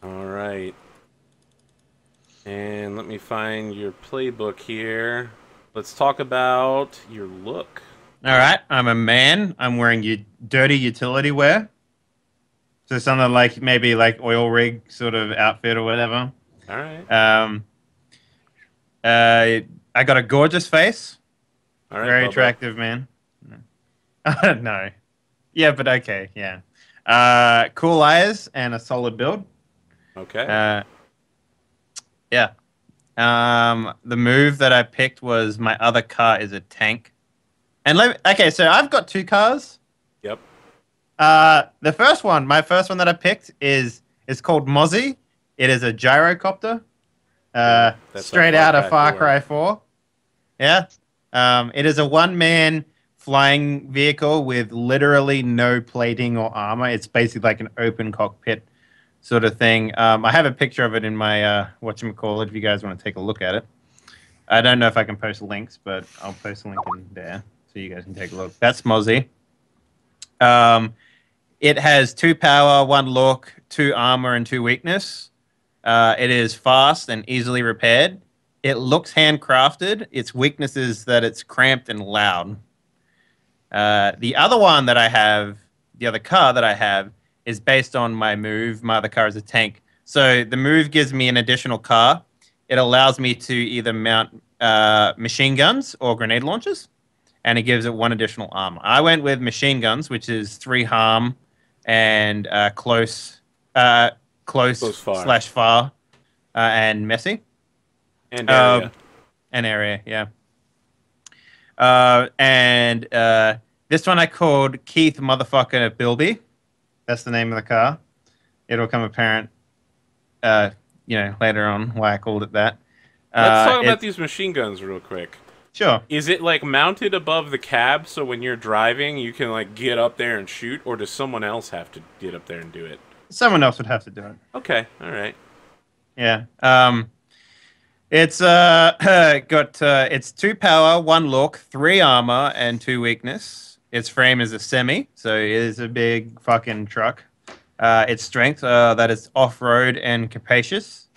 All right. And let me find your playbook here. Let's talk about your look. All right, I'm a man. I'm wearing dirty utility wear. So something like maybe like oil rig sort of outfit or whatever. All right. Um, uh, I got a gorgeous face. All right, Very Bubba. attractive man. No. Yeah, but okay, yeah. Cool eyes and a solid build. Okay. Uh, yeah. The move that I picked was my other car is a tank. Okay, so I've got two cars. Yep. The first one, my first one that I picked is called Mozzie. It is a gyrocopter, Yep. That's a straight Far out of Cry Far 4. Cry 4. Yeah. It is a one-man flying vehicle with literally no plating or armor. It's basically like an open cockpit sort of thing. I have a picture of it in my whatchamacallit if you guys want to take a look at it. I don't know if I can post links, but I'll post a link in there so you guys can take a look. That's Mozzie. Um, it has two power, one look, two armor, and two weakness. It is fast and easily repaired. It looks handcrafted. Its weakness is that it's cramped and loud. The other one that I have, the other car that I have, is based on my move. My other car is a tank. So the move gives me an additional car. It allows me to either mount machine guns or grenade launchers, and it gives it one additional armor. I went with machine guns, which is 3 harm and close Close far. slash far and messy. And area. Um, an area, yeah. And this one I called Keith Motherfucker Bilby. That's the name of the car. It'll come apparent, later on why I called it that. Let's talk about It's these machine guns real quick. sure. Is it like mounted above the cab so when you're driving you can like get up there and shoot, or does someone else have to get up there and do it? Someone else would have to do it. Okay, all right. Yeah. It's got it's two power, one look, three armor, and two weakness. Its frame is a semi, so it is a big fucking truck. Its strength that is off road and capacious,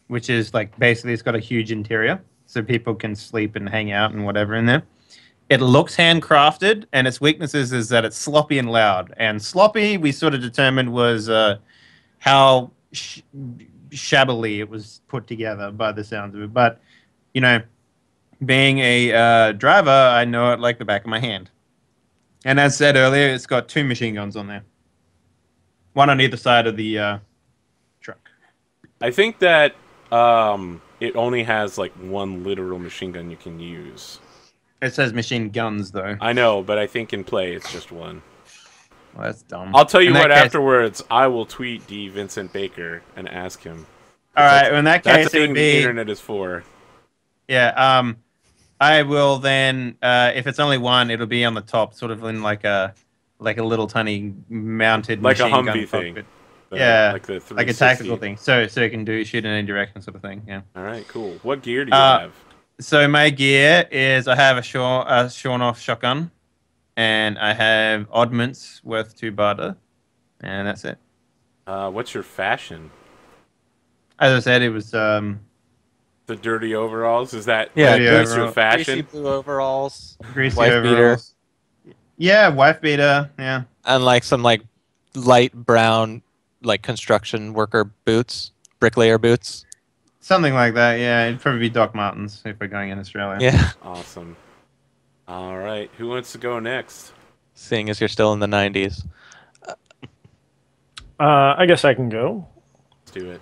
which is like basically it's got a huge interior, so people can sleep and hang out and whatever in there. It looks handcrafted, and its weaknesses is that it's sloppy and loud. And sloppy, we sort of determined was how shabbily it was put together by the sounds of it. But you know, being a driver, I know it like the back of my hand. And as said earlier, it's got two machine guns on there, one on either side of the truck. I think that it only has like one literal machine gun you can use. It says machine guns though. I know, but I think in play it's just one. Well, that's dumb. I'll tell In you that what, case, afterwards I will tweet D. Vincent Baker and ask him. all 'Cause right. In that that's the case, it thing would the be internet is for. yeah. I will then, if it's only one, it'll be on the top, sort of in like a little tiny mounted Like a machine gun Humvee thing. cockpit. Yeah, Like the like a tactical 360. thing. So it can do shoot in any direction, sort of thing. Yeah. Alright, cool. What gear do you Uh, have? so my gear is I have a shorn off shotgun, and I have oddments worth 2 barter, and that's it. What's your fashion? As I said, it was The dirty overalls? Is that Yeah, dirty that's your overall, greasy fashion? blue overalls, greasy wife beater, overalls. Yeah, wife beater. Yeah. and like some like light brown like construction worker boots, bricklayer boots. Something like that, yeah. It'd probably be Doc Martens if we're going in Australia. Yeah, Awesome. Alright, who wants to go next? seeing as you're still in the 90s. I guess I can go. Let's do it.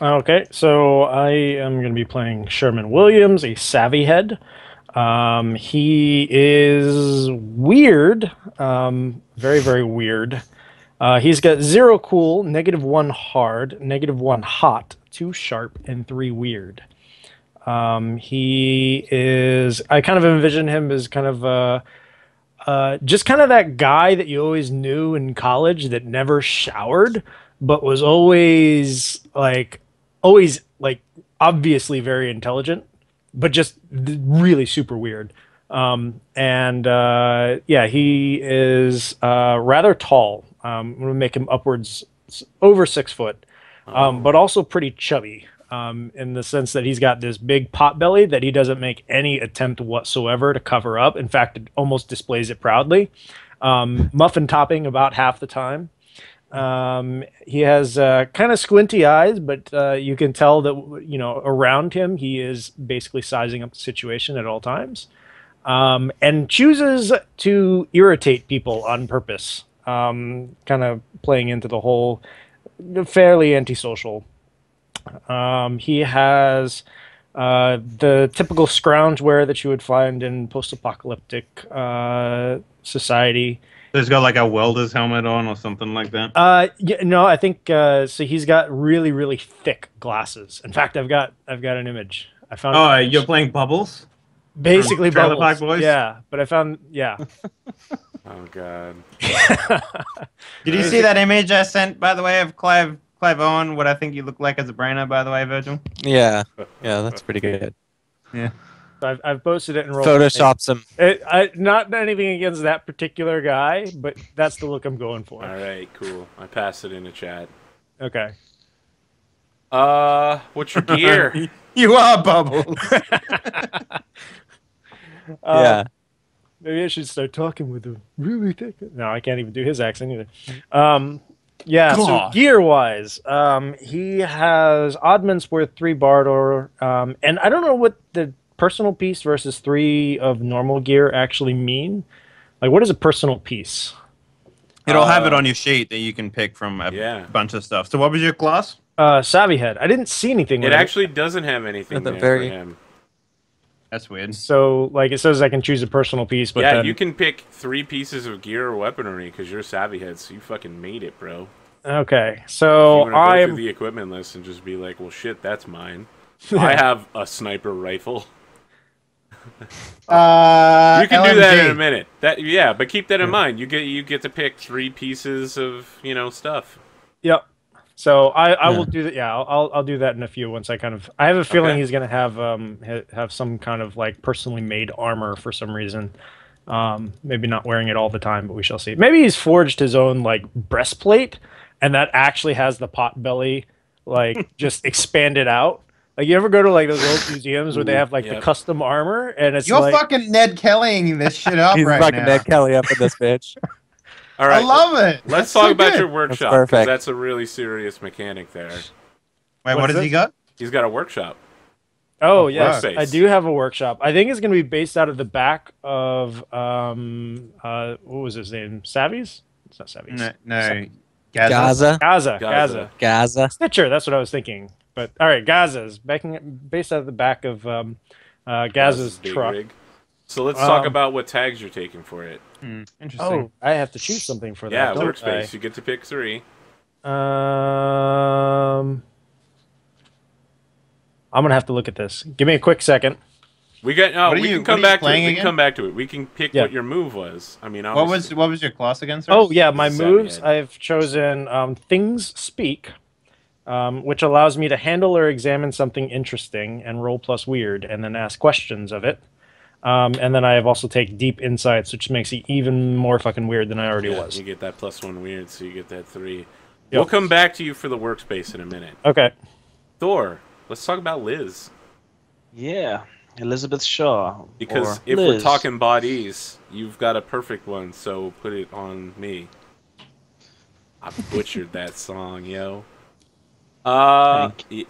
Okay, so I am going to be playing Sherman Williams, a savvy head. He is weird, very, very weird. He's got 0 cool, -1 hard, -1 hot, 2 sharp, and 3 weird. He is. I kind of envision him as kind of just kind of that guy that you always knew in college that never showered, but was always like obviously very intelligent, but just really super weird. And yeah, he is rather tall. I'm going to make him upwards over 6 foot. but also pretty chubby. In the sense that he's got this big pot belly that he doesn't make any attempt whatsoever to cover up. In fact, it almost displays it proudly. Muffin topping about half the time. He has kind of squinty eyes, but you can tell that around him he is basically sizing up the situation at all times, and chooses to irritate people on purpose. Kind of playing into the whole fairly antisocial. He has the typical scrounge wear that you would find in post-apocalyptic society. So he's got like a welder's helmet on or something like that. Yeah, no, I think so. He's got really, really thick glasses. In fact, I've got an image. I found. Oh, you're playing Bubbles? Basically, Trailer Bubbles. Park Boys? Yeah, but I found Oh god. Did you see that image I sent, by the way, of Clive Owen? What I think you look like as a brainer, by the way, Virgil? Yeah, that's pretty good. Yeah. I've posted it in roll. Photoshops him. Not anything against that particular guy, but that's the look I'm going for. All right, cool. I passed it in the chat. Okay. What's your gear? You are Bubbles. Yeah. Maybe I should start talking with him really thick. No, I can't even do his accent either. Yeah, so God. gear-wise, he has oddments worth 3 barter, and I don't know what the personal piece versus 3 of normal gear actually mean. Like, what is a personal piece? It'll have it on your sheet that you can pick from a Yeah. bunch of stuff. So what was your class? Savvy head. I didn't see anything. It with actually doesn't have anything At the there very- for him. That's weird. So, like, it says I can choose a personal piece, but Yeah, then... you can pick 3 pieces of gear or weaponry because you're savvy head, so you fucking made it, bro. Okay, You so want to go I'm... through the equipment list and just be like, well, shit, that's mine. I have a sniper rifle. You can do that in a minute. Yeah, but keep that in mind. You get to pick 3 pieces of stuff. Yep. So I will do that. Yeah, I'll do that in a few once I kind of. I have a feeling Okay. he's gonna have some kind of like personally made armor for some reason. Maybe not wearing it all the time, but we shall see. Maybe he's forged his own like breastplate, and that actually has the pot belly like just expanded out. Like, you ever go to like those old museums where they have like the Yep. custom armor, and it's You're like fucking Ned Kellying this shit up He's right fucking now. Ned Kelly up in this bitch. All right, I love it. let's That's talk so about good. your workshop. That's 'Cause perfect. that's a really serious mechanic there. Wait, what What's has he this? got? He's got a workshop. oh yes, workspace. I do have a workshop. I think it's gonna be based out of the back of what was his name? Savvy's? It's not Savvy's. No. Gaza. Gaza. Gaza. Stitcher, that's what I was thinking. But all right, Gaza's based out of the back of Gaza's big truck. rig. So let's talk about what tags you're taking for it. Interesting. Oh, I have to choose something for Yeah, that. don't workspace. You get to pick 3. I'm gonna have to look at this. Give me a quick second. We got. What are We you- can come what are you back to it. playing We can again? come back to it. We can pick Yeah. what your move was. I mean, What obviously. was your class again, sir? Oh yeah, my Savvy moves. head. I've chosen Things Speak, which allows me to handle or examine something interesting and roll plus weird, and then ask questions of it. And then I have also take Deep Insights, which makes it even more fucking weird than I already Yeah, was. you get that +1 weird, so you get that 3. Yep. We'll come back to you for the workspace in a minute. Okay. Thor, let's talk about Liz. Yeah, Elizabeth Shaw. Because or if we're Liz. talking bodies, you've got a perfect one, so put it on me. I butchered that song, yo.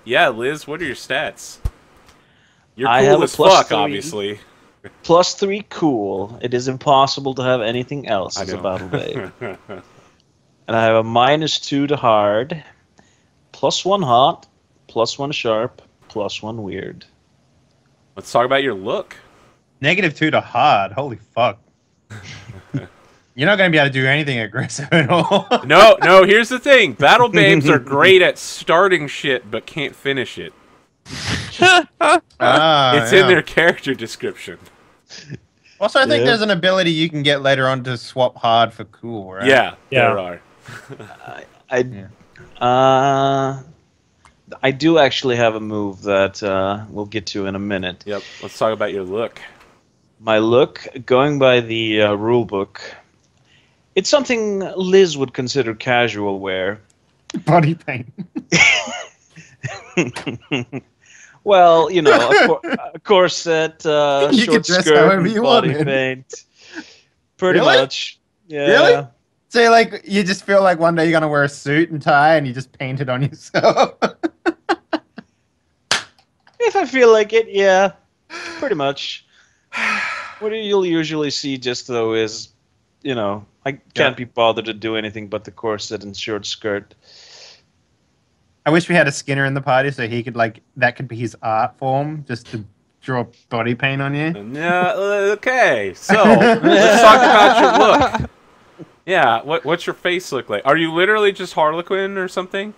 Yeah, Liz, what are your stats? You're I cool have a as +3. fuck, obviously. +3 cool. It is impossible to have anything else I as a know. battle babe. And I have a -2 to hard, +1 hot, +1 sharp, +1 weird. Let's talk about your look. -2 to hard. Holy fuck. You're not going to be able to do anything aggressive at all. No, here's the thing. Battle babes are great at starting shit, but can't finish it. It's in their character description. Also, I think Yeah. there's an ability you can get later on to swap hard for cool, right? Yeah, Yeah. there are. I do actually have a move that we'll get to in a minute. Yep. Let's talk about your look. My look, going by the rule book, it's something Liz would consider casual wear. Body paint. Well, you know, a corset, You can short dress skirt, however you and want, body man. paint. Pretty Really? much. Yeah. Really? So like you just feel like one day you're gonna wear a suit and tie and you just paint it on yourself. If I feel like it, yeah. Pretty much. What you'll usually see just though is, you know, I can't be bothered to do anything but the corset and short skirt. I wish we had a Skinner in the party so he could that could be his art form, just to draw body paint on you. Yeah. Okay. So let's talk about your look. Yeah. What's your face look like? Are you literally just Harlequin or something?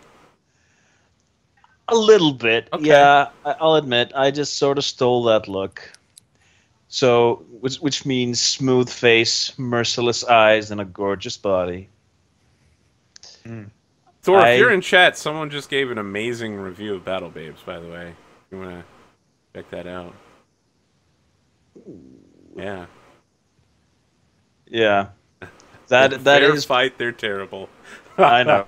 A little bit, Okay. yeah. I'll admit, I just sort of stole that look. So, which means smooth face, merciless eyes, and a gorgeous body. Thor, if you're in chat, someone just gave an amazing review of Battle Babes, by the way. You want to check that out? Yeah. Yeah. That fair is fight. They're terrible. I know.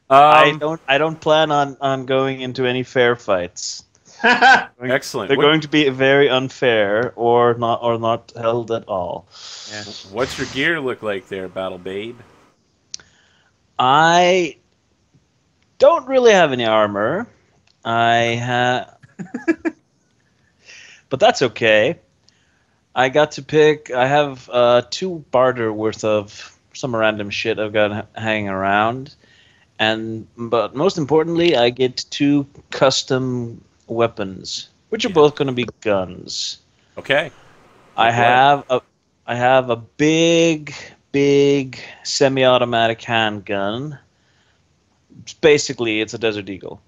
I don't plan on going into any fair fights. Excellent. They're going to be very unfair or not held at all. Yeah. What's your gear look like there, Battle Babe? I don't really have any armor. But that's okay. I got to pick. I have 2 barter worth of some random shit I've got hanging around, but most importantly, I get 2 custom weapons, which are both going to be guns. Okay. I have a big semi-automatic handgun. Basically, it's a Desert Eagle.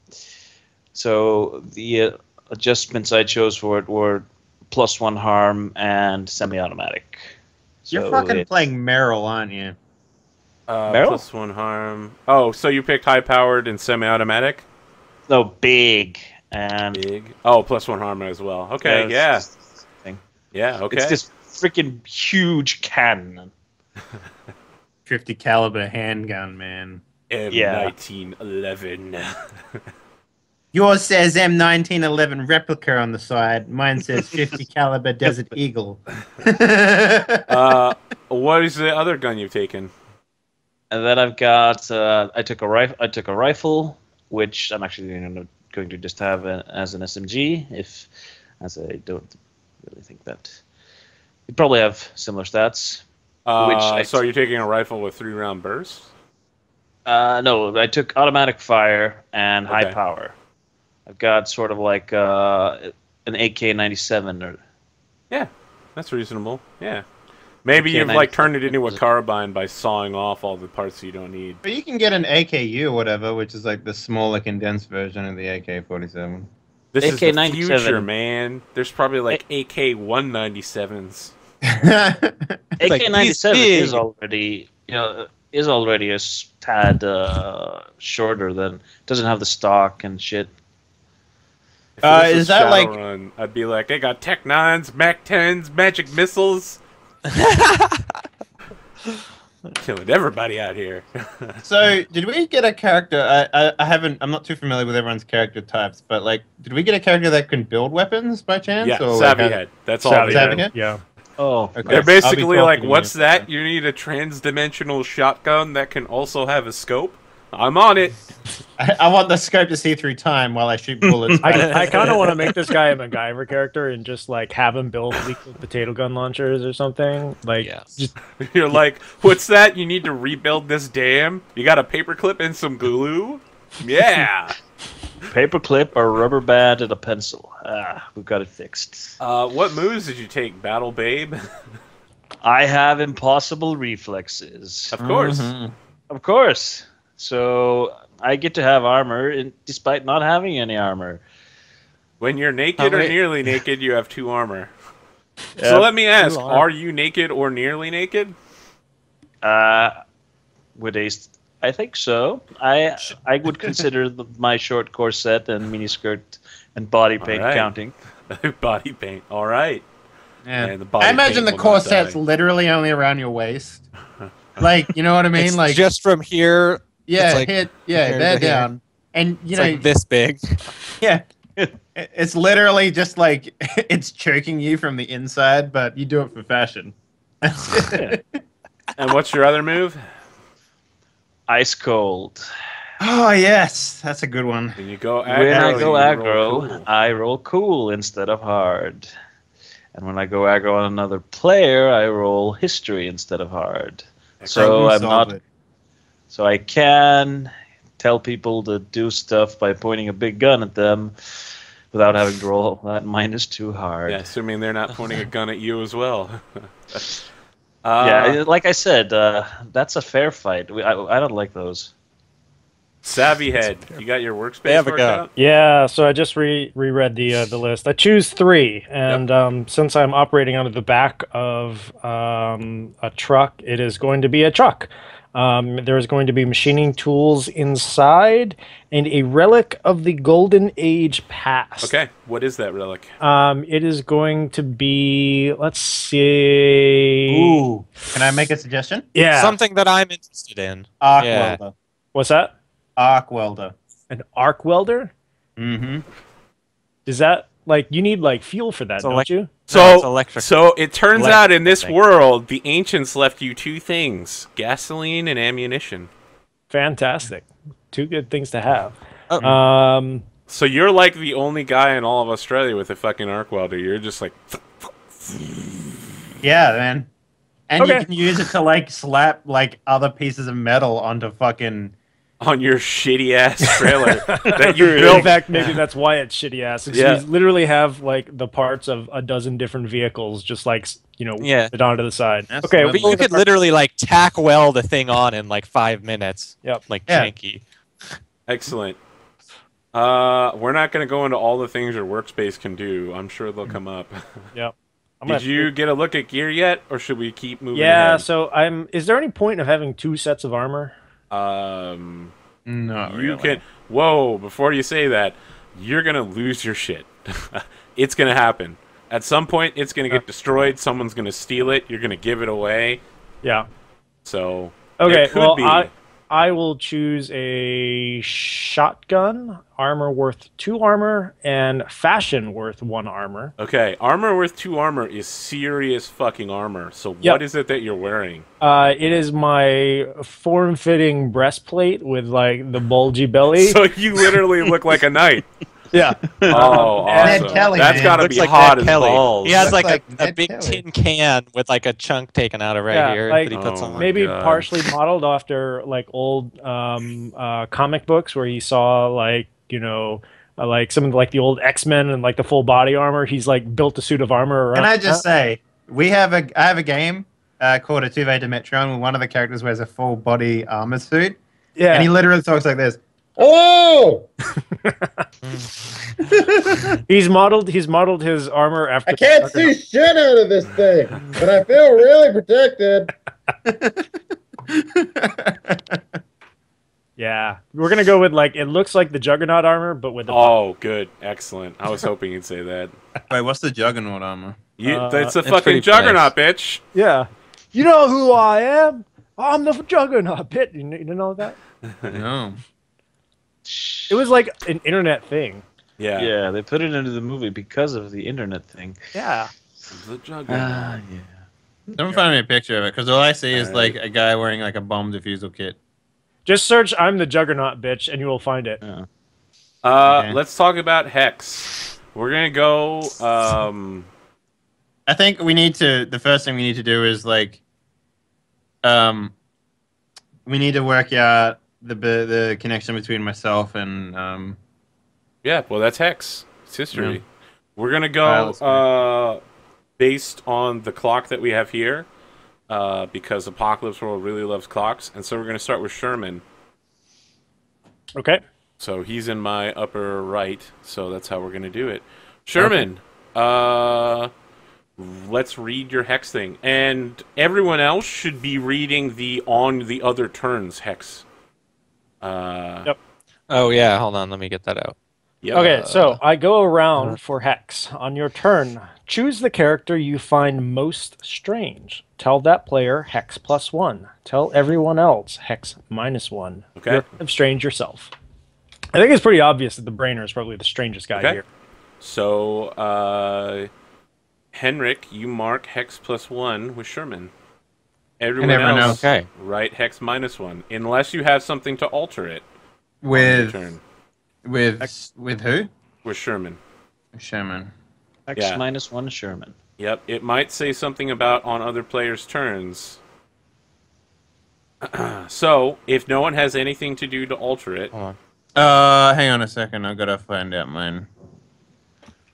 So the adjustments I chose for it were +1 harm and semi-automatic. You're fucking playing Meryl, aren't you? Meryl? +1 harm. Oh, so you picked high-powered and semi-automatic? No, big and big. Oh, +1 harm as well. Okay, yeah. Yeah, okay. It's this freaking huge cannon. 50 caliber handgun, man. M1911. Yours says M1911 replica on the side. Mine says 50 caliber Desert Eagle. What is the other gun you've taken? And then I've got I took a rifle, which I'm actually going to just have as an SMG, as I don't really think that you probably have similar stats. So you're taking a rifle with 3-round burst? No, I took automatic fire and high power. I've got sort of like an AK-97 or. Yeah, that's reasonable. Yeah, maybe you've turned it into a carbine by sawing off all the parts you don't need. But you can get an AKU or whatever, which is like the smaller condensed version of the AK-47. This is the future, man. There's probably like AK-197s. AK-97 is already a tad shorter than doesn't have the stock and shit. Is that like? Run, I'd be like, I got Tech 9s, Mac 10s, magic missiles. Killing everybody out here. So, did we get a character? I'm not too familiar with everyone's character types, but like, did we get a character that can build weapons by chance? Yeah, or Savvy Head. That's all. Savvy Head? Yeah. Oh, okay. They're basically like, what's that? You need a trans-dimensional shotgun that can also have a scope? I'm on it. I want the scope to see through time while I shoot bullets. I kind of want to make this guy a MacGyver character and just like have him build liquid potato gun launchers or something. Like, just you're like, what's that? You need to rebuild this dam? You got a paperclip and some glue? Yeah. Paperclip, a rubber band, and a pencil. We've got it fixed. What moves did you take, Battle Babe? I have impossible reflexes. Of course. Of course. So I get to have armor despite not having any armor. When you're naked or nearly naked, you have 2 armor. Yep. So let me ask, are you naked or nearly naked? I think so. I would consider my short corset and miniskirt and body paint counting. Body paint, all right. Yeah. And the body I imagine the paint corset's literally only around your waist. Like, you know what I mean? It's like just from here. Yeah, like they're down. And you It's know, like this big. yeah, it's literally just like it's choking you from the inside, but you do it for fashion. And what's your other move? Ice cold. Oh yes, that's a good one. When you go aggro, When I go you roll aggro, cool. I roll cool instead of hard. And when I go aggro on another player, I roll history instead of hard. So I'm Problem not. solver. So I can tell people to do stuff by pointing a big gun at them without having to roll that -2 hard. Yeah, assuming they're not pointing a gun at you as well. Yeah, like I said, that's a fair fight. I don't like those. Savvy Head, you got your They workspace have a worked gun. out? Yeah, so I just reread the list. I choose 3, and since I'm operating out of the back of a truck, it is going to be a truck. There's going to be machining tools inside and a relic of the Golden Age past. Okay, what is that relic? It is going to be, let's see. Ooh, can I make a suggestion? Yeah. Something that I'm interested in. Arc Yeah. welder. What's that? Arc welder. An arc welder? Mm-hmm. Is that like you need like fuel for that, So, don't like- you? No, it's electric. So it turns Electrical out in this thing. world, the ancients left you 2 things: gasoline and ammunition. Fantastic. 2 good things to have. Oh. So you're like the only guy in all of Australia with a fucking arc welder. You're just like, Yeah, man. And Okay. you can use it to like slap like other pieces of metal onto fucking. on your shitty ass trailer that you In built. fact, maybe that's why it's shitty ass. Yeah. You literally have like the parts of a dozen different vehicles just like, Yeah. it onto the side. That's Okay, lovely. But you could literally like tack weld the thing on in like 5 minutes. Yep. Like Yeah. janky. Excellent. We're not going to go into all the things your workspace can do. I'm sure they'll come up. Yep. I'm Did gonna- you get a look at gear yet, or should we keep moving Yeah, ahead? so is there any point of having 2 sets of armor? No, You really. can. Whoa! Before you say that, you're gonna lose your shit. It's gonna happen. At some point, it's gonna get destroyed. Someone's gonna steal it. You're gonna give it away. Yeah. So Okay, there could well, be. I will choose a shotgun, armor worth 2 armor, and fashion worth 1 armor. Okay, armor worth 2 armor is serious fucking armor. So Yep. what is it that you're wearing? It is my form-fitting breastplate with like the bulgy belly. So you literally look like a knight. Yeah. Oh, Ned awesome! Kelly, That's man. gotta Looks be like hot Ned as Kelly. balls. He has Looks like like a Ned big Kelly. tin can with like a chunk taken out of right Yeah, here like- that he puts Oh on. my Maybe God. partially modeled after like old comic books where you saw like like some of like the old X-Men and like the full body armor. He's like built a suit of armor around. Can I just say, I have a game called A Two-Way Dimetron where one of the characters wears a full body armor suit, yeah. and he literally talks like this. Oh! He's modeled his armor after. I can't see shit out of this thing, but I feel really protected. Yeah, we're gonna go with like it looks like the Juggernaut armor, but with the Oh, good, excellent. I was hoping you'd say that. Wait, what's the Juggernaut armor? It's a it's fucking pretty juggernaut, bitch. yeah. You know who I am? I'm the Juggernaut. Bit. You know that? No. It was like an internet thing. Yeah. Yeah, they put it into the movie because of the internet thing. Yeah. The juggernaut. Yeah. Someone find me a picture of it, because all I see is Alright. like a guy wearing like a bomb defusal kit. Just search "I'm the Juggernaut, bitch" and you will find it. Okay. Let's talk about Hex. We're gonna go. I think we need to. The first thing we need to do is like, we need to work out the connection between myself and Yeah, well, that's Hex. It's history. Yeah. We're gonna Alright, go based on the clock that we have here, because Apocalypse World really loves clocks, and so we're gonna start with Sherman. Okay. So he's in my upper right, so that's how we're gonna do it. Sherman, let's read your Hex thing, and everyone else should be reading the on the other turns Hex. Yep. Oh yeah, hold on, let me get that out. Yep. Okay, so I go around for Hex. On your turn, choose the character you find most strange. Tell that player Hex +1. Tell everyone else Hex -1. Okay. You're strange yourself. I think it's pretty obvious that the Brainer is probably the strangest guy here. So, Henrik, you mark Hex +1 with Sherman. Everyone else, okay. write Hex -1, unless you have something to alter it. With turn. with who? With Sherman. Sherman. X Yeah. -1 Sherman. Yep, it might say something about on other players' turns. So, if no one has anything to do to alter it... Hold Hang on a second. I've got to find out mine.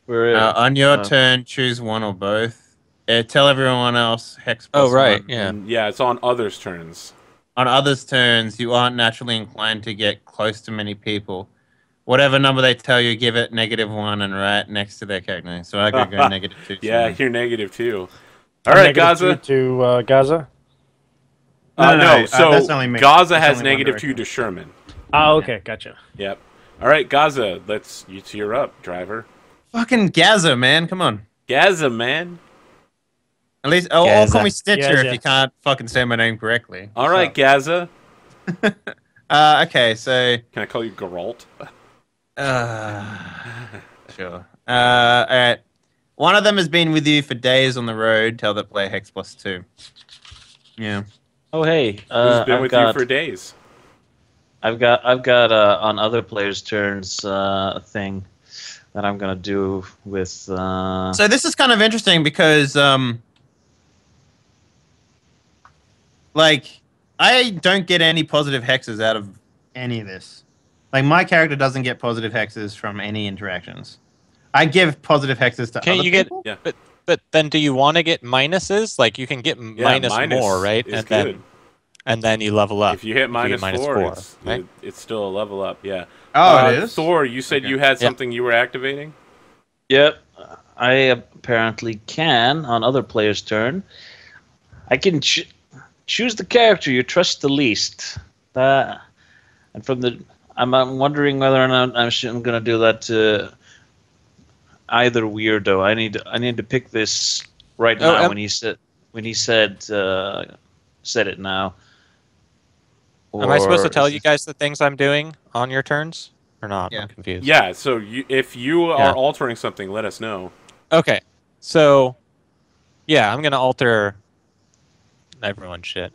On your turn, choose one or both. Tell everyone else Hex +1. Oh, right, yeah. And, yeah, it's on others' turns. On others' turns, you aren't naturally inclined to get close to many people. Whatever number they tell you, give it -1 and right next to their character name. So I could go -2. Yeah, you're -2. All right, Gaza. To Gaza? No, so that's only me. Gaza That's has only one -2 direction. to Sherman. Oh, okay, gotcha. Yep. All right, Gaza, you're up, driver. Fucking Gaza, man. Come on. Gaza, man. At least, or call me Gaza. Stitcher Gaza. if you can't fucking say my name correctly. All right, Gaza. Okay, so... Can I call you Geralt? Sure. Alright. One of them has been with you for days on the road. Tell that player Hex +2. Yeah. Oh hey, Who's been I've with got, you for days? I've got on other players' turns a thing that I'm gonna do with. So this is kind of interesting because, like, I don't get any positive hexes out of any of this. Like, my character doesn't get positive hexes from any interactions. I give positive hexes to Can other you get? people. Yeah. But then, do you want to get minuses? Like you can get minus more, right? Is And good. then you level up. If you hit get -4, right? it's still a level up. Yeah. Oh, it is? Thor, you said you had Yeah. something you were activating. Yep, I apparently can on other players' turn. I can choose the character you trust the least. And I'm wondering whether or not I'm going to do that to either weirdo. I need to pick this right now. When he said it now. Am I supposed to Or tell is you this- guys the things I'm doing on your turns or not? Yeah. I'm confused. Yeah. So if you are Yeah. altering something, let us know. Okay. So, yeah, I'm gonna alter everyone's shit.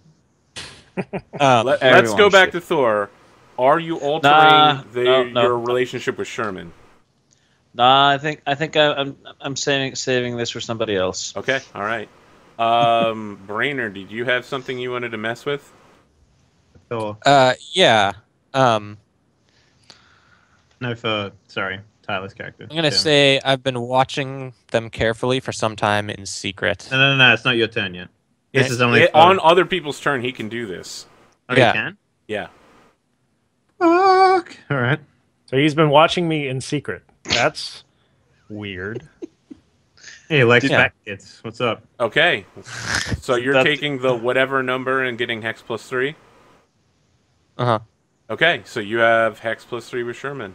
Let's go everyone's back shit. to Thor. Are you altering No. your relationship with Sherman? Nah, I think I'm saving this for somebody else. Okay. All right. Brainer, did you have something you wanted to mess with? Thor. Yeah. No, sorry, Tyler's character. I'm gonna say I've been watching them carefully for some time in secret. No, it's not your turn yet. This is only on other people's turn. He can do this. Oh, Yeah. you can? Yeah. Fuck. All right. So he's been watching me in secret. That's weird. Hey, Lex, Yeah. back kids. What's up? Okay. So you're That's- taking the whatever number and getting Hex +3. Uh-huh. Okay. So you have Hex +3 with Sherman.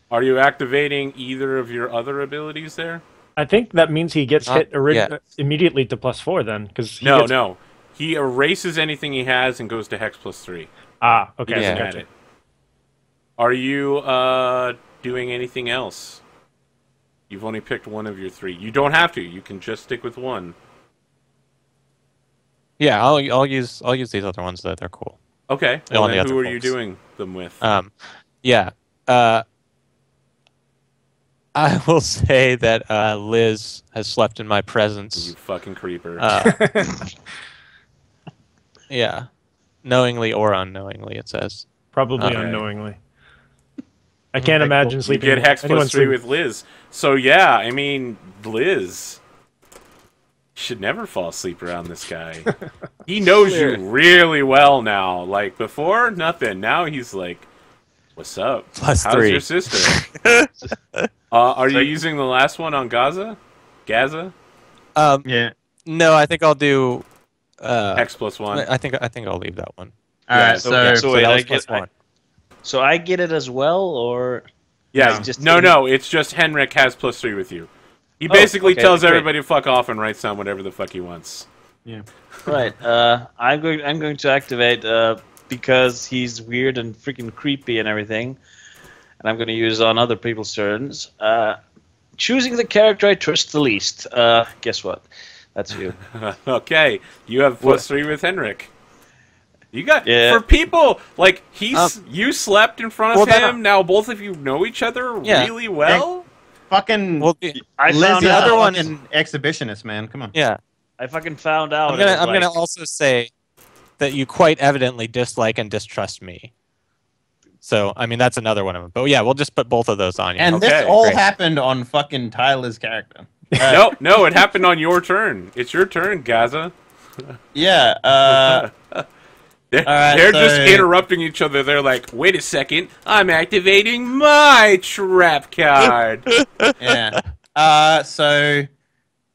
Are you activating either of your other abilities there? I think that means he gets Not hit yet. immediately to +4 then, because No. He erases anything he has and goes to Hex +3. Ah, He okay. doesn't Yeah. add it. Are you doing anything else? You've only picked one of your three. You don't have to. You can just stick with one. Yeah, I'll use these other ones that they're cool. Okay. All Well, the then other who are you folks. doing them with? Yeah. I will say that Liz has slept in my You presence. fucking creeper. Yeah. Knowingly or unknowingly, it says. Probably Okay. unknowingly. I can't Okay, imagine cool. You sleeping. get Hex anyone +3 sleep- with Liz. So yeah, I mean, Liz should never fall asleep around this guy. He knows you really well now. Like before, nothing. Now he's like, "What's up? +3. How's your sister?" Are you using the last one on Gaza? Gaza? Yeah. No, I think I'll do. Hex +1. I think I'll leave that one. All right. So, okay, so wait, that I was get- +1. So I get it as well, or Yeah. It's just- No. It's just Henrik has +3 with you. He Oh, basically okay, tells great. everybody to fuck off and writes down whatever the fuck he wants. right? I'm going to activate because he's weird and freaking creepy and everything. and I'm going to use on other people's turns. Choosing the character I trust the least. Guess what? That's you. Okay, you have +3 with Henrik. You got Yeah. for people like you slept in front of him. Now both of you know each other really well. Fucking I Liz, found the out. other one an exhibitionist, man. Come on. Yeah. I fucking found out. I'm gonna also say that you quite evidently dislike and distrust me. So I mean that's another one of them. But yeah, we'll just put both of those on you. And Okay, this all great. happened on fucking Tyler's character. No, it happened on your turn. It's your turn, Gaza. Yeah. They're just interrupting each other. They're like, wait a second, I'm activating my trap card. Yeah. So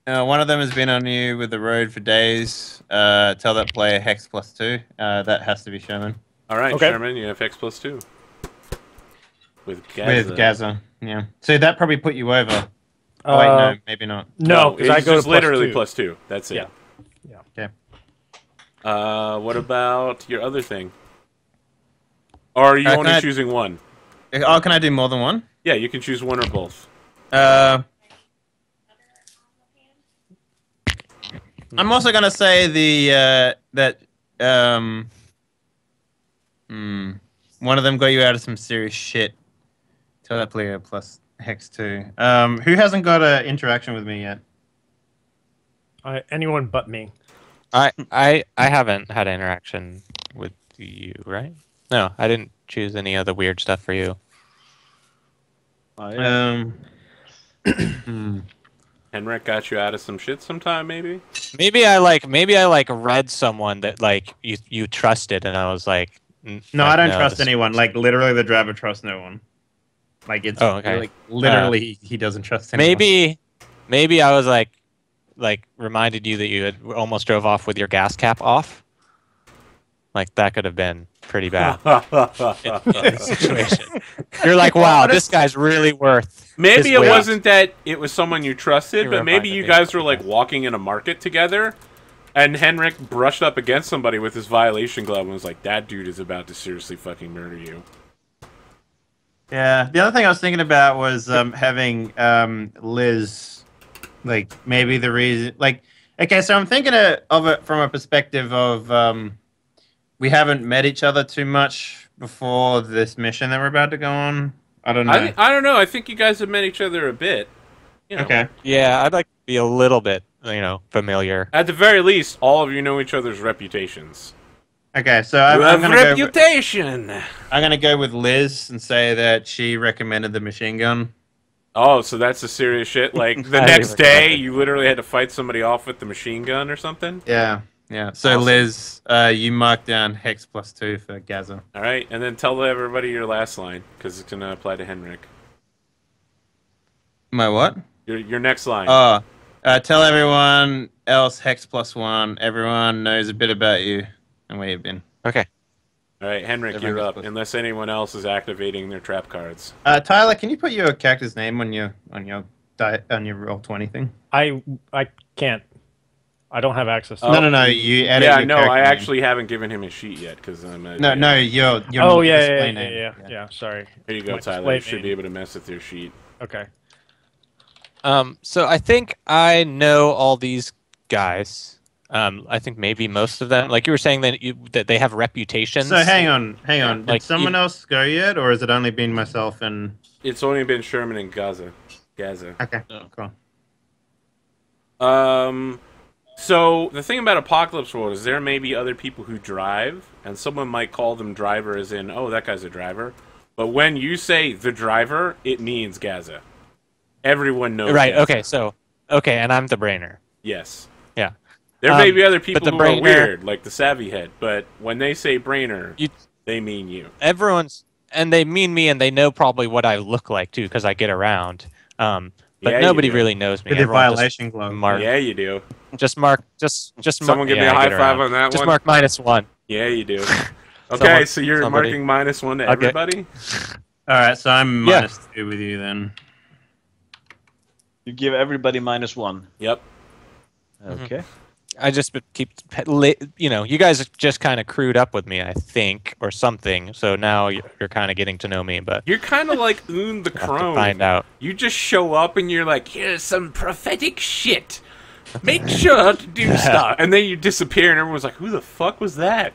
one of them has been on you with the road for days. Tell that player Hex +2. That has to be Sherman. All right, Okay. Sherman, you have Hex +2. With Gaza. With Gaza, yeah. So that probably put you over. Oh, wait, no, maybe not. No, because I it's go just to literally +2. +2. That's it. Yeah. Okay. What about your other thing? Or are you only can I- choosing one? Oh, can I do more than one? Yeah, you can choose one or both. I'm also gonna say one of them got you out of some serious shit. Tell that player plus Hex 2. Who hasn't got an interaction with me yet? Anyone but me. I haven't had an interaction with you, right? No, I didn't choose any of the weird stuff for you. Henrik got you out of some shit sometime, maybe? Maybe I read someone that like you trusted, and I was like, No, I don't trust anyone. Like literally, the driver trusts no one. Like it's like literally he doesn't trust anyone. Maybe I was like reminded you that you had almost drove off with your gas cap off. Like that could have been pretty bad in the situation. You're like, wow, this guy's really worth. Maybe it weight. wasn't that it was someone you trusted, You but maybe reminded you me. guys were like walking in a market together, and Henrik brushed up against somebody with his violation glove and was like, "That dude is about to seriously fucking murder you." Yeah. The other thing I was thinking about was having Liz, like maybe the reason, like okay, so I'm thinking of it from a perspective of we haven't met each other too much before this mission that we're about to go on. I don't know. I don't know. I think you guys have met each other a bit. You know. Okay. Yeah, I'd like to be a little bit, familiar. At the very least, all of you know each other's reputations. Okay, so You I'm have gonna reputation. I'm gonna go with Liz and say that she recommended the machine gun. Oh, so that's the serious shit. Like the I next day, recommend it. you literally had to fight somebody off with the machine gun or something. Yeah. Yeah. So Awesome. Liz, you mark down Hex +2 for Gaza. All right, and then tell everybody your last line because it's gonna apply to Henrik. My what? Your next line. Tell everyone else Hex +1. Everyone knows a bit about you and where you've been. Okay. All right, Henrik, Everyone you're is up. supposed- Unless anyone else is activating their trap cards. Tyler, can you put your character's name on your Roll20 thing? I can't. I don't have access to No. You edit Yeah, your no, character I name. actually haven't given him his sheet yet because I'm. No, you're Oh, not yeah, display name. yeah. Sorry. Here you go, My Tyler. display You should be name. able to mess with your sheet. Okay. So I think I know all these guys. I think maybe most of them. Like you were saying that they have reputations. So hang on. Did Like, someone else go yet, or has it only been myself and? It's only been Sherman and Gaza. Okay, cool. So the thing about Apocalypse World is there may be other people who drive, and someone might call them driver as in, oh, that guy's a driver. But when you say the driver, it means Gaza. Everyone knows Right. Gaza. Okay, and I'm the brainer. Yes. Yeah. There may be other people the who are brainer- weird, like the Savvy Head, but when they say brainer, they mean you. And they mean me, and they know probably what I look like too, because I get around. But Yeah, nobody you do. really knows me. With the Everyone just violation glove. mark- Yeah, you do. Just mark. Someone give me a I high get five around. on that Just one. mark -1. Yeah, you do. Okay, so you're somebody. marking -1 to Okay. everybody? All right, so I'm Yeah. -2 with you then. You give everybody -1. Yep. Okay. I just keep, you guys just kind of crewed up with me, I think, or something. So now you're kind of getting to know me, but you're kind of like the have to crone. find out. You just show up and you're like, here's some prophetic shit. Make sure to do stuff, and then you disappear, and everyone's like, who the fuck was that?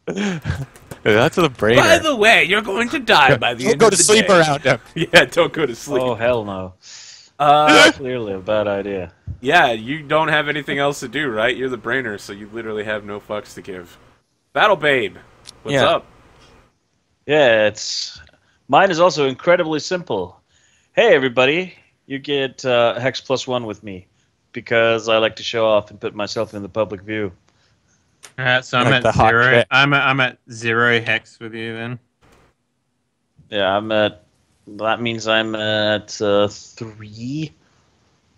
That's the brainer. By the way, you're going to die by the end of the day. Don't go to sleep around him. Yeah, don't go to sleep. Oh, hell no. Clearly a bad idea. Yeah, you don't have anything else to do, right? You're the brainer, so you literally have no fucks to give. Battle Babe, what's up? Yeah, mine is also incredibly simple. Hey, everybody, you get Hex +1 with me because I like to show off and put myself in the public view. So I'm Like at the hot 0. chick. I'm at 0 hex with you then. Yeah, that means I'm at 3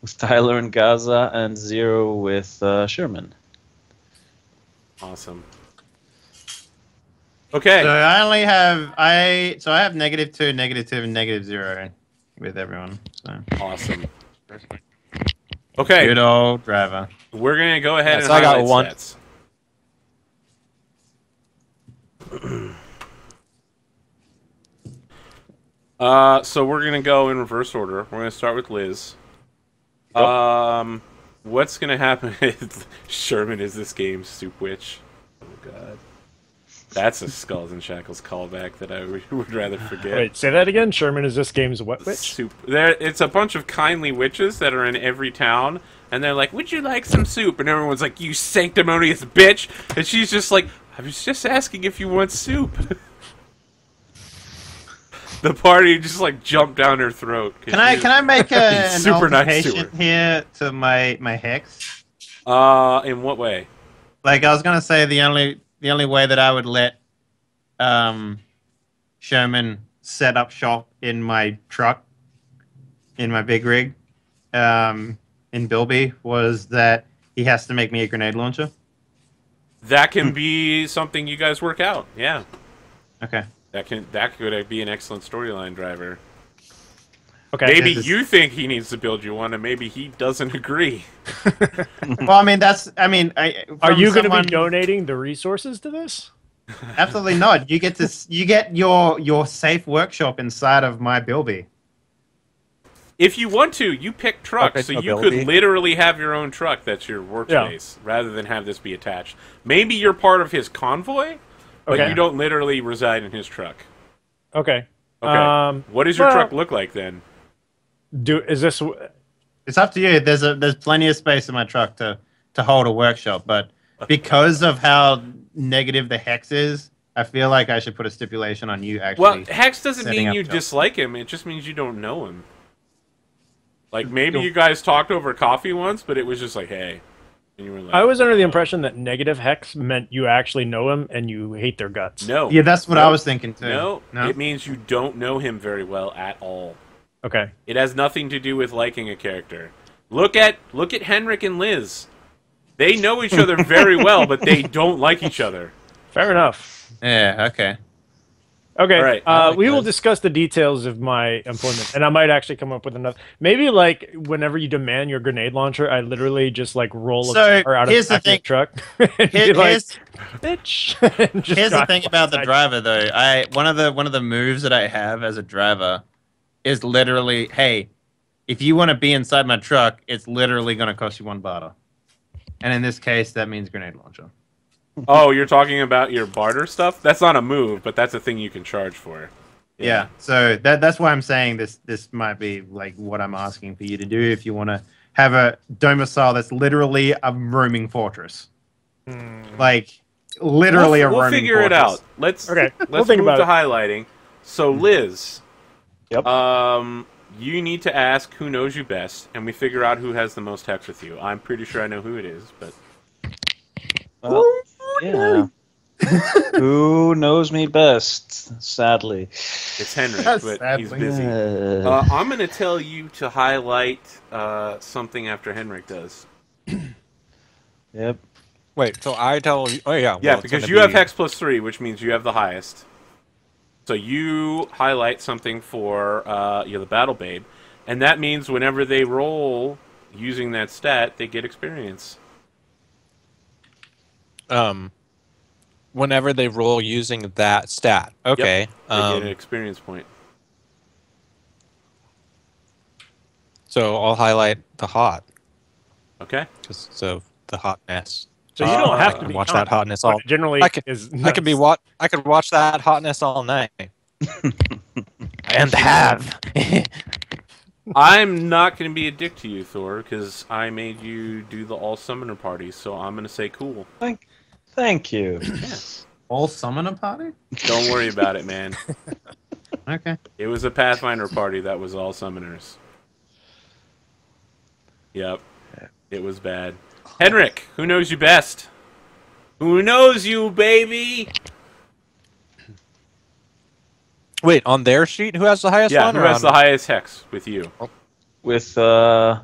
with Tyler and Gaza and 0 with Sherman. Awesome. Okay. So I only have I have -2, -2, and -0 with everyone. So Awesome. Okay. good old driver. We're gonna go ahead and so I got highlight one. stats. So we're gonna go in reverse order. We're gonna start with Liz. What's gonna happen is Sherman is this game's soup witch. Oh god. That's a Skulls and Shackles callback that I would rather forget. Wait, say that again. Sherman is this game's what witch? Soup. It's a bunch of kindly witches that are in every town, and they're like, "Would you like some soup?" And everyone's like, "You sanctimonious bitch!" And she's just like, "I was just asking if you want soup." The party just like jumped down her throat. Can I make an Super nice altercation here to my hex? In what way? Like I was gonna say, the only way that I would let Sherman set up shop in my truck, in my big rig, in Bilby, was that he has to make me a grenade launcher. That can be something you guys work out. Yeah. Okay. That could be an excellent storyline driver. Okay. Maybe you think he needs to build you one, and maybe he doesn't agree. Well, I mean, Are you going to be donating the resources to this? Absolutely not. You get your safe workshop inside of my Bilby. If you want to, you pick trucks, so you could literally have your own truck that's your workspace, rather than have this be attached. Maybe you're part of his convoy, but you don't literally reside in his truck. Okay. Okay. What does your truck look like then? Is this? It's up to you. There's plenty of space in my truck to hold a workshop, but because of how negative the hex is, I feel like I should put a stipulation on you actually. Well, hex doesn't mean you jobs. dislike him. It just means you don't know him. Like maybe you guys talked over coffee once, but it was just like, hey. And you were like, I was under the impression that negative hex meant you actually know him and you hate their guts. No. Yeah, that's what I was thinking too. No, it means you don't know him very well at all. Okay. It has nothing to do with liking a character. Look at Henrik and Liz. They know each other very well, but they don't like each other. Fair enough. Yeah. Okay. Okay. All right. We will discuss the details of my employment, and I might actually come up with another. Maybe like whenever you demand your grenade launcher, I literally just like roll a car out of the back of the truck. Here's the thing about the driver, though. One of the moves that I have as a driver is literally, hey, if you want to be inside my truck, it's literally going to cost you 1 barter. And in this case, that means grenade launcher. Oh, you're talking about your barter stuff? That's not a move, but that's a thing you can charge for. Yeah. So that's why I'm saying this might be like what I'm asking for you to do if you want to have a domicile that's literally a roaming fortress. Like literally a roaming fortress. We'll figure it out. Let's move to highlighting. So Liz, yep. You need to ask who knows you best, and we figure out who has the most hex with you. I'm pretty sure I know who it is, but yeah. Who knows me best? Sadly, it's Henrik, but he's busy. I'm going to tell you to highlight something after Henrik does. Yep. Wait, so I tell you? Oh yeah. Yeah, because you have hex +3, which means you have the highest. So you highlight something for the Battle Babe, and that means whenever they roll using that stat, they get experience. Whenever they roll using that stat. Okay. Yep. They get an experience point. So I'll highlight the hot. Okay. So the hotness. So you don't have to And be watch calm, that hotness but all. it generally I could, is. I could be what I could watch that hotness all night. And have. I'm not going to be a dick to you, Thor, because I made you do the all summoner party, so I'm going to say cool. Thank you. Yes. All summoner party? Don't worry about it, man. Okay. It was a Pathfinder party that was all summoners. Yep. It was bad. Henrik, who knows you best? Who knows you, baby? Wait, on their sheet, who has the highest Yeah, one? who or has on- the highest hex with you? With Sherman.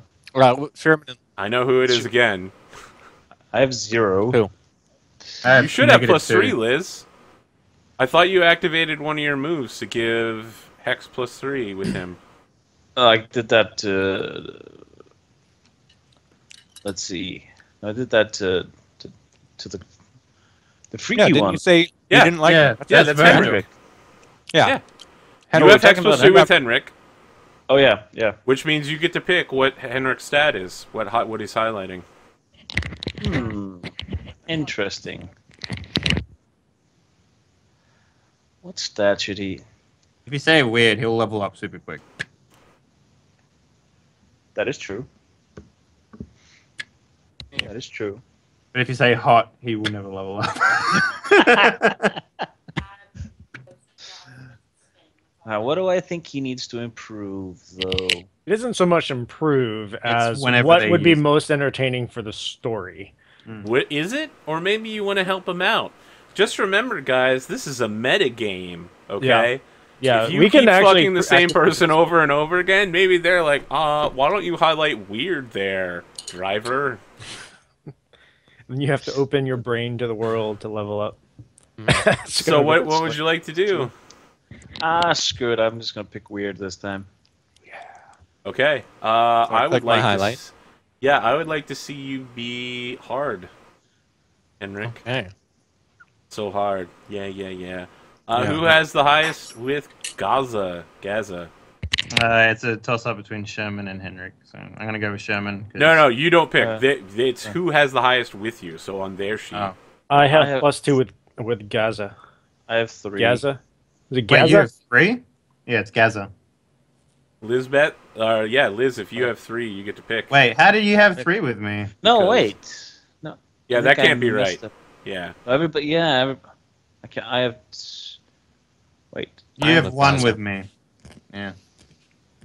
I know who it is again. I have 0. Who? You should have +3, Liz. I thought you activated one of your moves to give hex +3 with him. I did that. Let's see. I did that to the freaky Yeah, didn't one. you say you Yeah, didn't like? yeah. Yeah, that's Henrik. Henrik. Yeah. Yeah. Henrik, You have we're hex talking about +3 with Henrik. Henrik, Oh yeah, yeah. which means you get to pick what Henrik's stat is, what he's highlighting. Interesting. What stat should he? If you say weird, he'll level up super quick. That is true. That is true. But if you say hot, he will never level up. What do I think he needs to improve, though? It isn't so much improve as whenever what they would be use it. most entertaining for the story. What is it? Or maybe you want to help him out. Just remember, guys, this is a meta game, okay? Yeah, If you we keep can actually fucking the same person over and over again, maybe they're like, why don't you highlight weird there, driver? And you have to open your brain to the world to level up. So what would you like to do? Screw it. I'm just gonna pick weird this time. Okay. I would click my like highlight? Yeah, I would like to see you be hard, Henrik. Okay. So hard. Yeah. Who has the highest with Gaza? It's a toss-up between Sherman and Henrik, so I'm going to go with Sherman. No, you don't pick. It's who has the highest with you, so on their sheet. Oh. I have +2 with Gaza. I have 3. Gaza? Is it Wait, Gaza? you have 3? Yeah, it's Gaza. Liz, if you have 3, you get to pick. Wait, how did you have 3 with me? No, Because- wait. No. Yeah, I that think I can't be messed right. up. Yeah. Everybody, yeah. I can't. I have. Wait. You I have have 1 Gaza. with me. Yeah.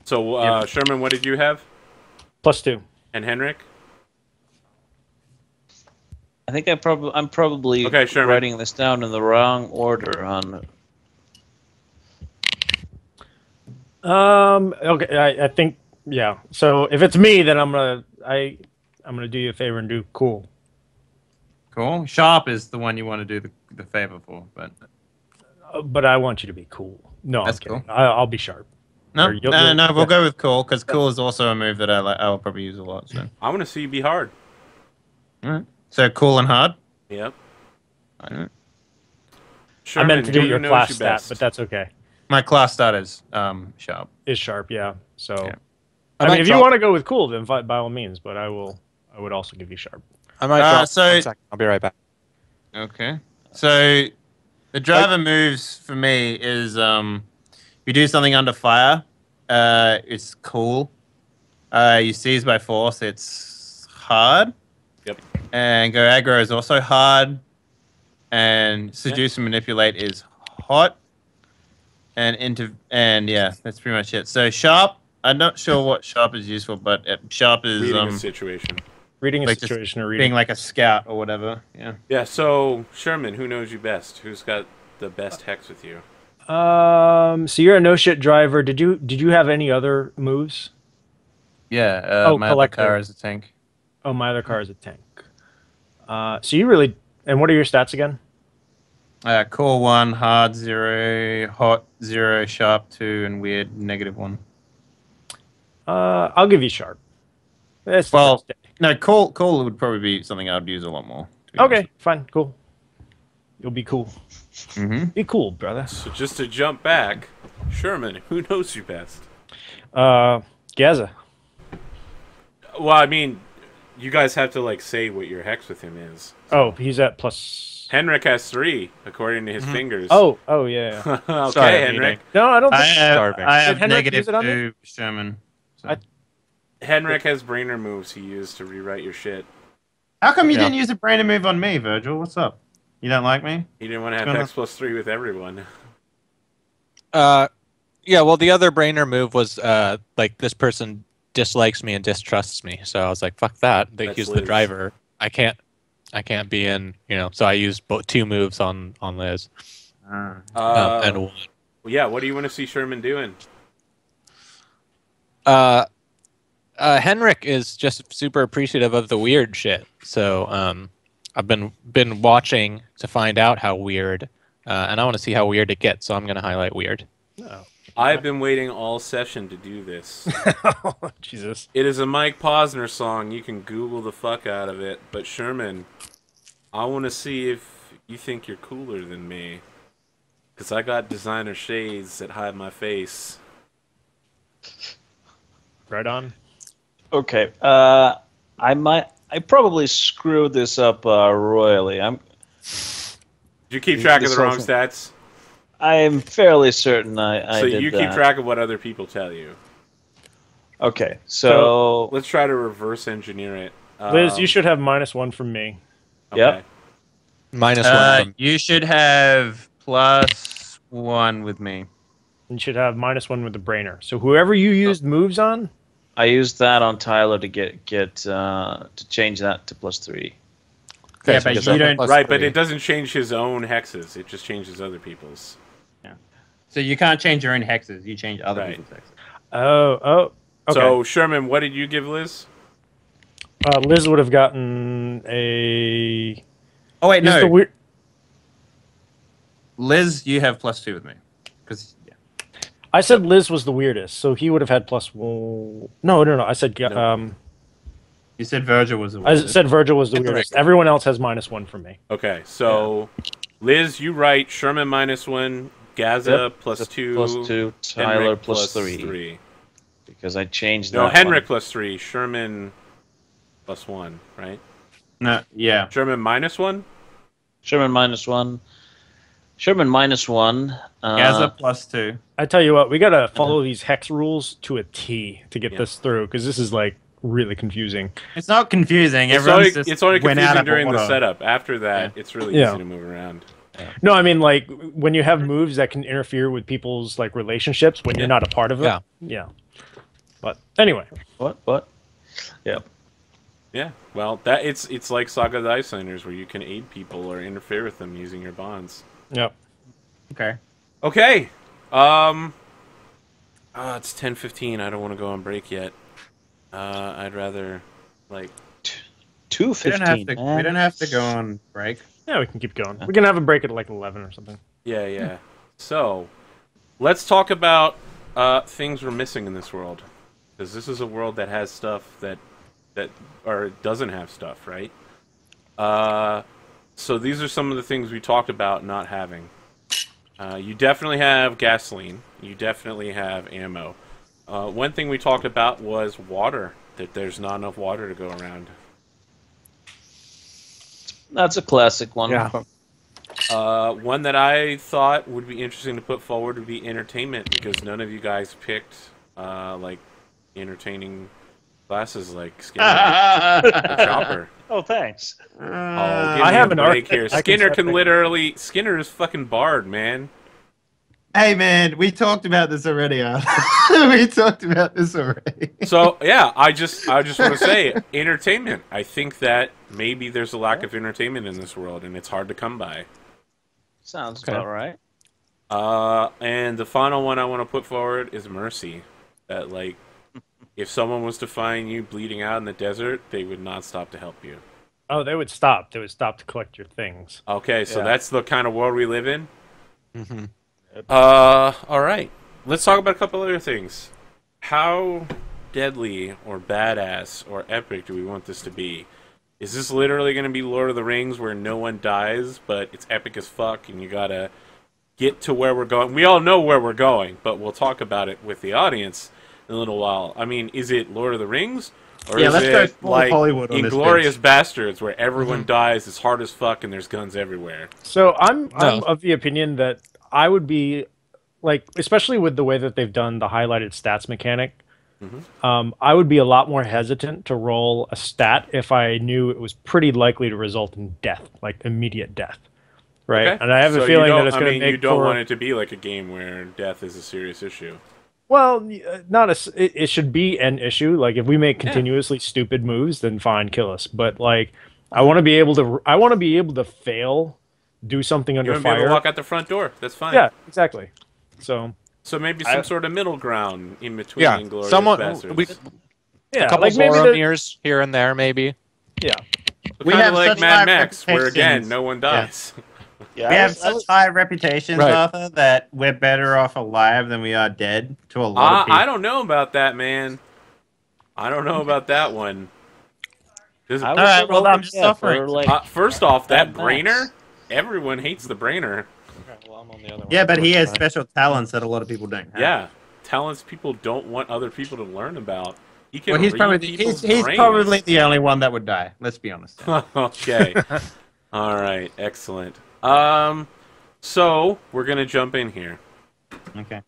So, Sherman, what did you have? +2. And Henrik? I think I'm probably Okay, Sherman. writing this down in the wrong order on. Okay, I think yeah. So if it's me, then I'm gonna do you a favor and do cool. Cool. Sharp is the one you want to do the favor for, but But I want you to be cool. No, That's I'm kidding. cool. I'll be sharp. no, Or you'll- we'll go with cool because cool is also a move that I will probably use a lot. So, I want to see you be hard. all right. So cool and hard. Yep. All right. I Sherman, meant to do who your knows class you stat, best? but that's okay. My class stat is sharp. Is sharp, yeah. So Yeah. I might mean, if you drop- want to go with cool, then by all means. But I would also give you sharp. I might drop. so- 1 second. I'll be right back. Okay. So the driver moves for me is you do something under fire, it's cool. You seize by force, it's hard. Yep. And go aggro is also hard. And seduce and manipulate is hot. And yeah, that's pretty much it. So sharp, I'm not sure what sharp is used for, but sharp is Reading a situation. Reading a like just situation or being reading. like a scout or whatever. Yeah. Yeah, so, Sherman, who knows you best? Who's got the best hex with you? So you're a no shit driver. Did you have any other moves? Yeah. Oh, my other collector. car is a tank. Oh, my other car is a tank. So you really. And what are your stats again? Core 1, hard 0, hot 0, sharp 2, and weird -1. I'll give you sharp. That's the Well, first day. no, cool would probably be something I'd use a lot more. To be honest. Okay, fine, cool. You'll be cool. Mm-hmm. Be cool, brother. So just to jump back, Sherman, who knows you best? Gaza. Well, I mean, you guys have to like say what your hex with him is. Oh, he's at plus. Henrik has 3 according to his fingers. Oh, yeah. Okay, Sorry, Henrik. No, I don't think. Starving. I have Did Henrik negative use it on me? 2 Sherman. So. Henrik has brainer moves he used to rewrite your shit. How come you Yeah. didn't use a brainer move on me, Virgil? What's up? You don't like me? He didn't want to have Gonna- hex +3 with everyone. Yeah, well, the other brainer move was like this person dislikes me and distrusts me, so I was like, "Fuck that!" They That's use the Liz. driver. I can't be in, So I used both 2 moves on Liz, and one. Well, yeah, what do you want to see Sherman doing? Henrik is just super appreciative of the weird shit. So I've been watching to find out how weird, and I want to see how weird it gets. So I'm going to highlight weird. I've been waiting all session to do this. Oh, Jesus. It is a Mike Posner song. You can Google the fuck out of it. But Sherman, I want to see if you think you're cooler than me. Because I got designer shades that hide my face. Right on. Okay. I probably screwed this up royally. Did you keep track of the wrong This stats? I'm fairly certain I So did you that. keep track of what other people tell you. Okay, so Let's try to reverse engineer it. Liz, you should have -1 from me. Okay. Yep. -1 from You should have +1 with me. You should have -1 with the brainer. So whoever you used moves on, I used that on Tyler to get to change that to +3. Okay, Yeah, so but just you up to don't- Right, but +3. it doesn't change his own hexes. It just changes other people's. So you can't change your own hexes. You change other Right. people's hexes. okay. So, Sherman, what did you give Liz? Liz would have gotten a. Oh, wait, Is no. the weird... Liz, you have +2 with me. Because I said Liz was the weirdest, so he would have had +1. No. I said you said Virgil was the I weirdest. said Virgil was the Henrik. weirdest. Everyone else has -1 from me. Okay, so Liz, you write Sherman -1, Gaza Yep. +2, +2, Tyler Henrik +3. Because I changed No, that Henrik one. +3, Sherman +1, right? No, yeah. Sherman -1? Sherman -1. Sherman -1. Gaza +2. I tell you what, we gotta follow these hex rules to a T to get Yeah. this through, because this is like really confusing. It's not confusing. It's Everyone's only, just it's only went out confusing of during the order. setup. After that, it's really Yeah. easy to move around. No, I mean like when you have moves that can interfere with people's like relationships when you're not a part of it. Yeah. But anyway, What? Yep. Yeah, well, that it's like Saga the Icelanders, where you can aid people or interfere with them using your bonds. yeah. Okay. Okay. It's 10:15. I don't want to go on break yet. I'd rather, like... 2:15. We don't have to go on break. Yeah, we can keep going. We can have a break at like 11 or something. Yeah. So, let's talk about things we're missing in this world. Because this is a world that has stuff that or doesn't have stuff, right? So these are some of the things we talked about not having. You definitely have gasoline. You definitely have ammo. One thing we talked about was water. That there's not enough water to go around. That's a classic one. Yeah. One that I thought would be interesting to put forward would be entertainment, because none of you guys picked like entertaining classes like Skinner or Chopper. Oh, thanks. Oh, give I me have a an break arc- here. I can Skinner try can to- literally. Skinner is fucking barred, man. Hey man, we talked about this already. We talked about this already. So yeah, I just want to say entertainment. I think that maybe there's a lack of entertainment in this world, and it's hard to come by. Sounds Okay. about right. And the final one I want to put forward is mercy. That, like, if someone was to find you bleeding out in the desert, they would not stop to help you. Oh, they would stop. They would stop to collect your things. Okay, so Yeah. that's the kind of world we live in. Mm-hmm. All right. Let's talk about a couple other things. How deadly or badass or epic do we want this to be? Is this literally going to be Lord of the Rings where no one dies, but it's epic as fuck, and you gotta get to where we're going? We all know where we're going, but we'll talk about it with the audience in a little while. I mean, is it Lord of the Rings? Or is let's go it full like Hollywood on this Inglourious bitch. Bastards, where everyone dies, it's hard as fuck, and there's guns everywhere? So I'm No. of the opinion that I would be like, especially with the way that they've done the highlighted stats mechanic, I would be a lot more hesitant to roll a stat if I knew it was pretty likely to result in death, like immediate death, right? Okay. And I have So a you feeling that don't, it's I going to mean, you make don't for want it to be like a game where death is a serious issue. well, not it should be an issue. Like if we make Yeah. continuously stupid moves, then fine, kill us. But like, I want to be able to fail, do something You under want to be able to fire. walk out the front door. That's fine. Yeah, exactly. So So maybe some sort of middle ground in between Yeah, Inglourious someone Bastards. yeah, a couple like maybe Boromirs here and there, maybe. yeah. We Kind of have like such Mad high Max, where again, reputations. no one Yeah. dies. Yeah, We I have was- I such was- high reputations, Right. Arthur, that we're better off alive than we are dead to a lot of people. I don't know about that, man. I don't know about that one. Does- I was Alright, sort of well, I'm hoping, just yeah, offering. for, like, first off, that Mad Max. brainer, everyone hates the brainer. Well, I'm on the other one. Yeah, but he has special talents that a lot of people don't have. Yeah, talents people don't want other people to learn about. He can Well, he's read probably people's he's brains. probably the only one that would die. Let's be honest. Okay. All right. Excellent. So we're gonna jump in here. Okay.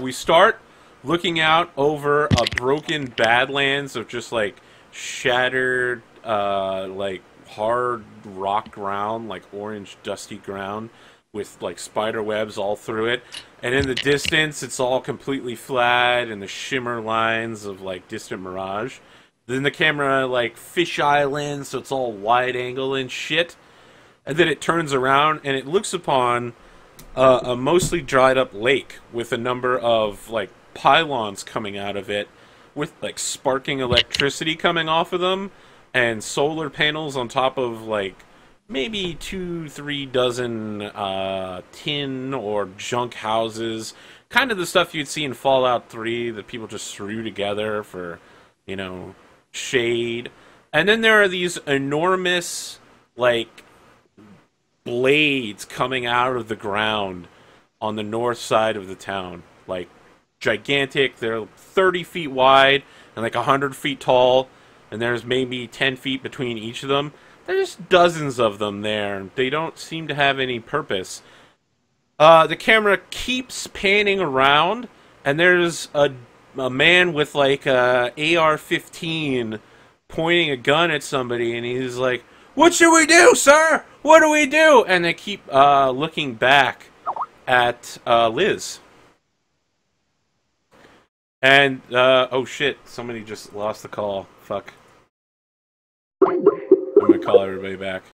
We start looking out over a broken badlands of just like shattered, like hard rock ground, like orange dusty ground with like spider webs all through it. And in the distance, it's all completely flat and the shimmer lines of like distant mirage. Then the camera like fisheye lens, so it's all wide angle and shit. And then it turns around and it looks upon a mostly dried up lake with a number of like pylons coming out of it with like sparking electricity coming off of them and solar panels on top of like maybe 2-3 dozen tin or junk houses, kind of the stuff you'd see in Fallout 3 that people just threw together for, you know, shade. And then there are these enormous like blades coming out of the ground on the north side of the town, like gigantic. They're 30 feet wide and like 100 feet tall, and there's maybe 10 feet between each of them. There's dozens of them there. They don't seem to have any purpose. The camera keeps panning around, and there's a man with like a AR-15 pointing a gun at somebody, and he's like, "What should we do, sir? What do we do?" And they keep looking back at Liz. And, oh shit, somebody just lost the call. Fuck. I'm gonna call everybody back.